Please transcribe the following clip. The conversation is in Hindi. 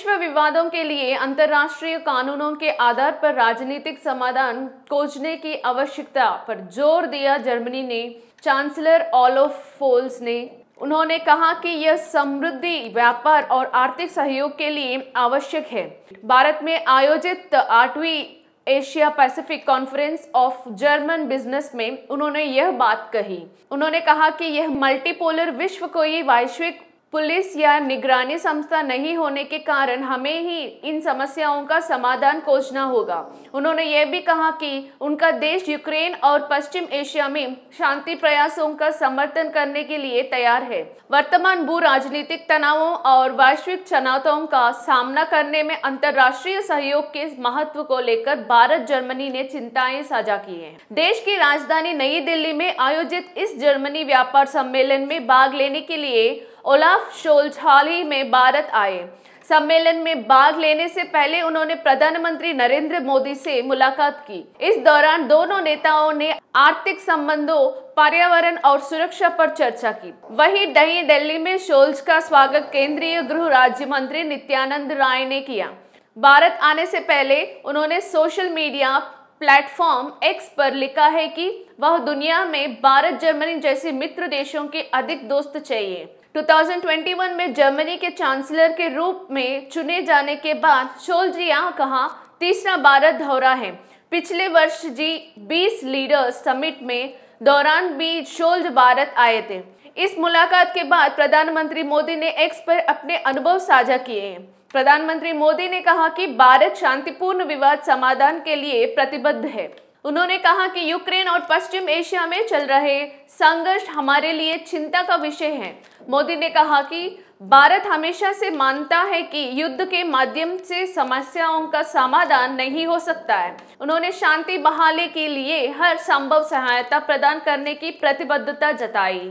विश्व विवादों के लिए अंतर्राष्ट्रीय कानूनों के आधार पर राजनीतिक समाधान खोजने की आवश्यकता पर जोर दिया जर्मनी ने चांसलर ओलाफ स्कोल्स ने। उन्होंने कहा कि यह समृद्धि, व्यापार और आर्थिक सहयोग के लिए आवश्यक है। भारत में आयोजित 8वीं Asia Pacific conference of German business में उन्होंने यह बात कही। उन्होंने कहा कि यह मल्टीपोलर विश्व कोई वैश्विक पुलिस या निगरानी संस्था नहीं होने के कारण हमें ही इन समस्याओं का समाधान खोजना होगा। उन्होंने यह भी कहा कि उनका देश यूक्रेन और पश्चिम एशिया में शांति प्रयासों का समर्थन करने के लिए तैयार है। वर्तमान भू राजनीतिक तनावों और वैश्विक चुनौतियों का सामना करने में अंतर्राष्ट्रीय सहयोग के महत्व को लेकर भारत जर्मनी ने चिंताएं साझा की हैं। देश की राजधानी नई दिल्ली में आयोजित इस जर्मनी व्यापार सम्मेलन में भाग लेने के लिए ओलाफ स्कोल्स हाल ही में भारत आए। सम्मेलन में भाग लेने से पहले उन्होंने प्रधानमंत्री नरेंद्र मोदी से मुलाकात की। इस दौरान दोनों नेताओं ने आर्थिक संबंधों, पर्यावरण और सुरक्षा पर चर्चा की। वहीं नई दिल्ली में स्कोल्स का स्वागत केंद्रीय गृह राज्य मंत्री नित्यानंद राय ने किया। भारत आने से पहले उन्होंने सोशल मीडिया प्लेटफॉर्म एक्स पर लिखा है कि वह दुनिया में भारत जर्मनी जैसे मित्र देशों के अधिक दोस्त चाहिए। 2021 में जर्मनी के चांसलर के रूप में चुने जाने के बाद स्कोल्स यहाँ कहा तीसरा भारत दौरा है। पिछले वर्ष G20 लीडर्स समिट में दौरान भी स्कोल्स भारत आए थे। इस मुलाकात के बाद प्रधानमंत्री मोदी ने एक्स पर अपने अनुभव साझा किए हैं। प्रधानमंत्री मोदी ने कहा कि भारत शांतिपूर्ण विवाद समाधान के लिए प्रतिबद्ध है। उन्होंने कहा कि यूक्रेन और पश्चिम एशिया में चल रहे संघर्ष हमारे लिए चिंता का विषय है। मोदी ने कहा कि भारत हमेशा से मानता है कि युद्ध के माध्यम से समस्याओं का समाधान नहीं हो सकता है। उन्होंने शांति बहाली के लिए हर संभव सहायता प्रदान करने की प्रतिबद्धता जताई।